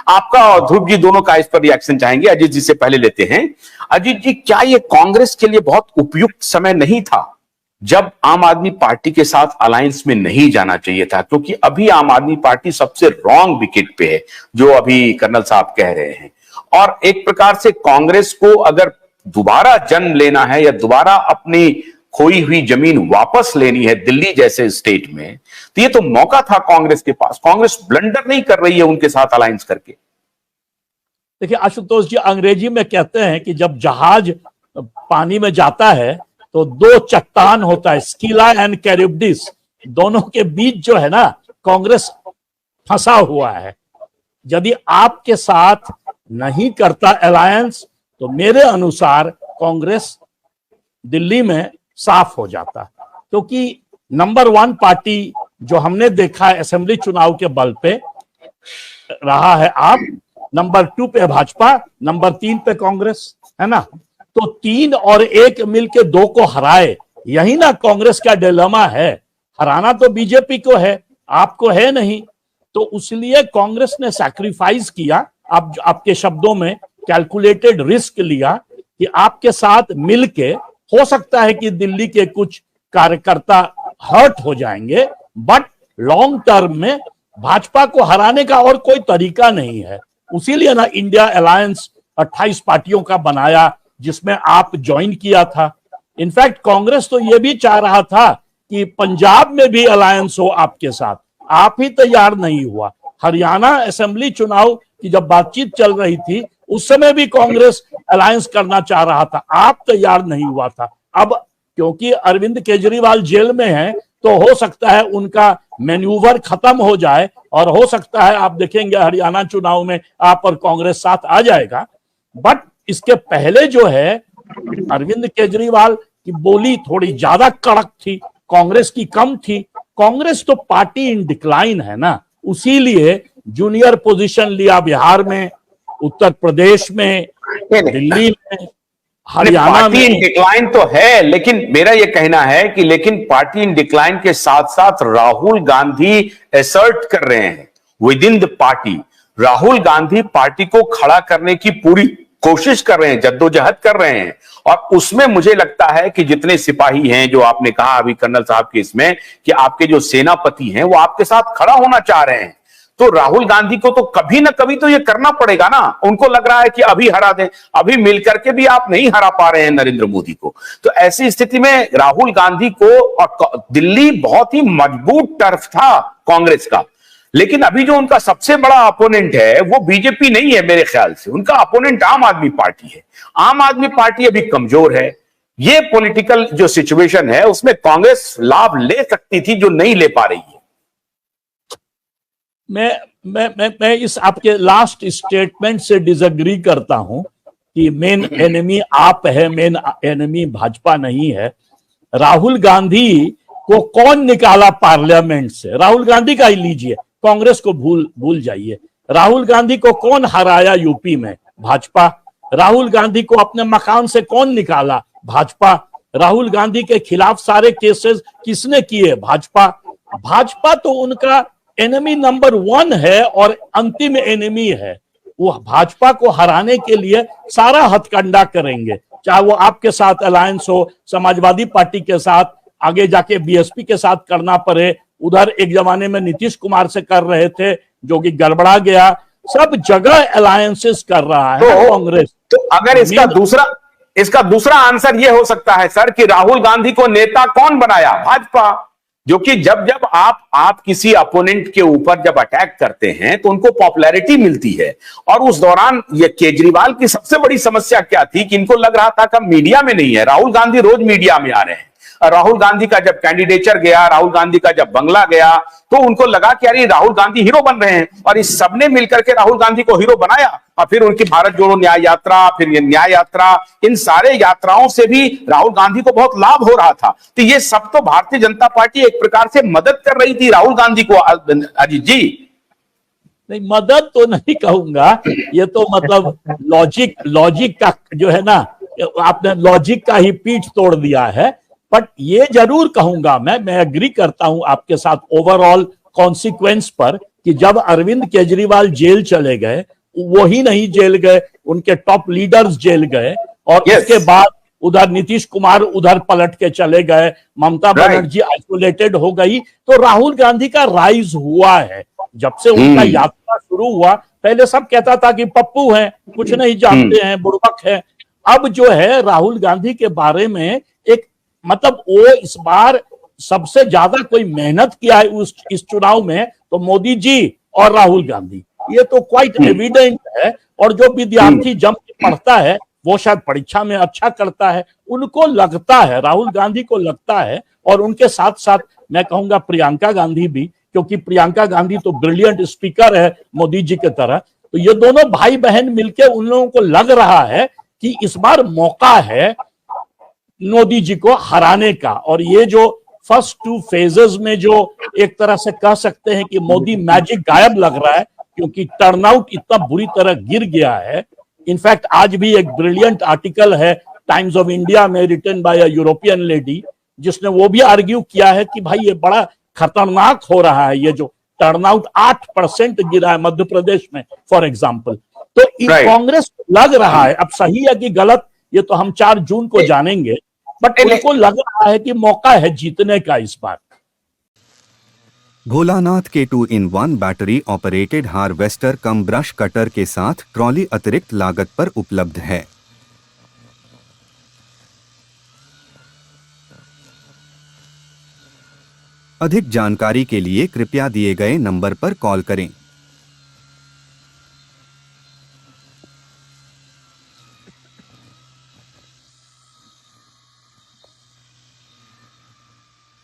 आपका और ध्रुव जी दोनों का इस पर रिएक्शन चाहेंगे। अजीत जी से पहले लेते हैं। अजीत जी, क्या ये कांग्रेस के लिए बहुत उपयुक्त समय नहीं था जब आम आदमी पार्टी के साथ अलायंस में नहीं जाना चाहिए था? क्योंकि अभी आम आदमी पार्टी सबसे रॉन्ग विकेट पे है, जो अभी कर्नल साहब कह रहे हैं। और एक प्रकार से कांग्रेस को अगर दोबारा जन्म लेना है या दोबारा अपनी खोई हुई जमीन वापस लेनी है दिल्ली जैसे स्टेट में, तो ये तो मौका था कांग्रेस के पास। कांग्रेस ब्लंडर नहीं कर रही है उनके साथ अलायंस करके। देखिए आशुतोष जी, अंग्रेजी में कहते हैं कि जब जहाज पानी में जाता है तो दो चट्टान होता है, स्कीला एंड कैरिब्डिस, दोनों के बीच जो है ना कांग्रेस फंसा हुआ है। यदि आपके साथ नहीं करता अलायंस तो मेरे अनुसार कांग्रेस दिल्ली में साफ हो जाता, क्योंकि नंबर 1 पार्टी जो हमने देखा है असेंबली चुनाव के बल पे रहा है आप, नंबर 2 पे भाजपा, नंबर 3 पे कांग्रेस, है ना। तो 3 और 1 मिलके 2 को हराए, यही ना कांग्रेस का डिलेमा है। हराना तो बीजेपी को है, आपको है नहीं। तो इसलिए कांग्रेस ने सैक्रिफाइस किया, आपके शब्दों में कैलकुलेटेड रिस्क लिया कि आपके साथ मिलके हो सकता है कि दिल्ली के कुछ कार्यकर्ता हर्ट हो जाएंगे, बट लॉन्ग टर्म में भाजपा को हराने का और कोई तरीका नहीं है। उसीलिए ना इंडिया अलायंस 28 पार्टियों का बनाया, जिसमें आप ज्वाइन किया था। इनफैक्ट कांग्रेस तो यह भी चाह रहा था कि पंजाब में भी अलायंस हो आपके साथ, आप ही तैयार नहीं हुआ। हरियाणा असेंबली चुनाव की जब बातचीत चल रही थी उस समय भी कांग्रेस अलायंस करना चाह रहा था, आप तैयार नहीं हुआ था। अब क्योंकि अरविंद केजरीवाल जेल में हैं तो हो सकता है उनका मैन्यूवर खत्म हो जाए और हो सकता है आप देखेंगे हरियाणा चुनाव में आप और कांग्रेस साथ आ जाएगा। बट इसके पहले जो है अरविंद केजरीवाल की बोली थोड़ी ज्यादा कड़क थी, कांग्रेस की कम थी। कांग्रेस तो पार्टी इन डिक्लाइन है ना, उसीलिए जूनियर पोजीशन लिया बिहार में, उत्तर प्रदेश में, दिल्ली में, हरियाणा में। पार्टी इन डिक्लाइन तो है, लेकिन मेरा यह कहना है कि लेकिन पार्टी इन डिक्लाइन के साथ साथ राहुल गांधी एसर्ट कर रहे हैं with in the party. Rahul Gandhi party को खड़ा करने की पूरी कोशिश कर रहे हैं, जद्दोजहद कर रहे हैं। और उसमें मुझे लगता है कि जितने सिपाही हैं, जो आपने कहा अभी कर्नल साहब के इसमें कि आपके जो सेनापति हैं वो आपके साथ खड़ा होना चाह रहे हैं, तो राहुल गांधी को तो कभी ना कभी तो ये करना पड़ेगा ना। उनको लग रहा है कि अभी हरा दें, अभी मिलकर के भी आप नहीं हरा पा रहे हैं नरेंद्र मोदी को। तो ऐसी स्थिति में राहुल गांधी को, और दिल्ली बहुत ही मजबूत टर्फ था कांग्रेस का, लेकिन अभी जो उनका सबसे बड़ा अपोनेंट है वो बीजेपी नहीं है मेरे ख्याल से, उनका अपोनेंट आम आदमी पार्टी है। आम आदमी पार्टी अभी कमजोर है। ये पॉलिटिकल जो सिचुएशन है उसमें कांग्रेस लाभ ले सकती थी जो नहीं ले पा रही है। मैं इस आपके लास्ट स्टेटमेंट से डिसएग्री करता हूं कि मेन एनिमी आप है, मेन एनिमी भाजपा नहीं है। राहुल गांधी को कौन निकाला पार्लियामेंट से? राहुल गांधी का ही लीजिए, कांग्रेस को भूल जाइए। राहुल गांधी को कौन हराया यूपी में? भाजपा। राहुल गांधी को अपने मकान से कौन निकाला? भाजपा। राहुल गांधी के खिलाफ सारे केसेस किसने किए? भाजपा। भाजपा तो उनका एनिमी नंबर 1 है और अंतिम एनिमी है। वो भाजपा को हराने के लिए सारा हथकंडा करेंगे, चाहे वो आपके साथ अलायंस हो, समाजवादी पार्टी के साथ, आगे जाके बीएसपी के साथ करना पड़े। उधर एक जमाने में नीतीश कुमार से कर रहे थे जो कि गड़बड़ा गया। सब जगह अलायंसेस कर रहा है कांग्रेस। तो अगर इसका दूसरा आंसर यह हो सकता है सर कि राहुल गांधी को नेता कौन बनाया? भाजपा। जो कि जब आप किसी अपोनेंट के ऊपर जब अटैक करते हैं तो उनको पॉपुलैरिटी मिलती है। और उस दौरान ये केजरीवाल की सबसे बड़ी समस्या क्या थी कि इनको लग रहा था कि मीडिया में नहीं है। राहुल गांधी रोज मीडिया में आ रहे हैं। राहुल गांधी का जब कैंडिडेचर गया, राहुल गांधी का जब बंगला गया, तो उनको लगा कि अरे राहुल गांधी हीरो बन रहे हैं। और इस सबने मिलकर के राहुल गांधी को हीरो बनाया। और फिर उनकी भारत जोड़ो न्याय यात्रा, फिर ये न्याय यात्रा, इन सारे यात्राओं से भी राहुल गांधी को बहुत लाभ हो रहा था। तो ये सब तो भारतीय जनता पार्टी एक प्रकार से मदद कर रही थी राहुल गांधी को। अजीत जी, नहीं, मदद तो नहीं कहूंगा, ये तो मतलब लॉजिक का जो है ना, आपने लॉजिक का ही पीठ तोड़ दिया है। बट ये जरूर कहूंगा मैं एग्री करता हूं आपके साथ ओवरऑल कॉन्सिक्वेंस पर कि जब अरविंद केजरीवाल जेल चले गए, वो ही नहीं जेल गए, उनके टॉप लीडर्स जेल गए, और Yes. उसके बाद उधर नीतीश कुमार उधर पलट के चले गए, ममता बनर्जी आइसोलेटेड हो गई, तो राहुल गांधी का राइज हुआ है। जब से उनका यात्रा शुरू हुआ, पहले सब कहता था कि पप्पू हैं, कुछ नहीं जानते हैं, बुड़बक है। अब जो है राहुल गांधी के बारे में एक मतलब वो इस बार सबसे ज्यादा कोई मेहनत किया है इस चुनाव में तो मोदी जी और राहुल गांधी, ये तो क्वाइट एविडेंट है। और जो विद्यार्थी जम के पढ़ता है वो शायद परीक्षा में अच्छा करता है, उनको लगता है, राहुल गांधी को लगता है, और उनके साथ साथ मैं कहूंगा प्रियंका गांधी भी, क्योंकि प्रियंका गांधी तो ब्रिलियंट स्पीकर है मोदी जी की तरह। तो ये दोनों भाई बहन मिलकर उन लोगों को लग रहा है कि इस बार मौका है मोदी जी को हराने का। और ये जो फर्स्ट 2 फेजेस में जो एक तरह से कह सकते हैं कि मोदी मैजिक गायब लग रहा है, क्योंकि टर्नआउट इतना बुरी तरह गिर गया है। इनफैक्ट आज भी एक ब्रिलियंट आर्टिकल है टाइम्स ऑफ इंडिया में written by a European lady, जिसने वो भी आर्ग्यू किया है कि भाई ये बड़ा खतरनाक हो रहा है, ये जो टर्नआउट 8% गिरा है मध्य प्रदेश में फॉर एग्जाम्पल। तो इन कांग्रेस लग रहा है, अब सही है कि गलत ये तो हम 4 जून को जानेंगे, बट उनको लग रहा है कि मौका है जीतने का इस बार। भोलानाथ के 2-in-1 बैटरी ऑपरेटेड हार्वेस्टर कम ब्रश कटर के साथ ट्रॉली अतिरिक्त लागत पर उपलब्ध है। अधिक जानकारी के लिए कृपया दिए गए नंबर पर कॉल करें।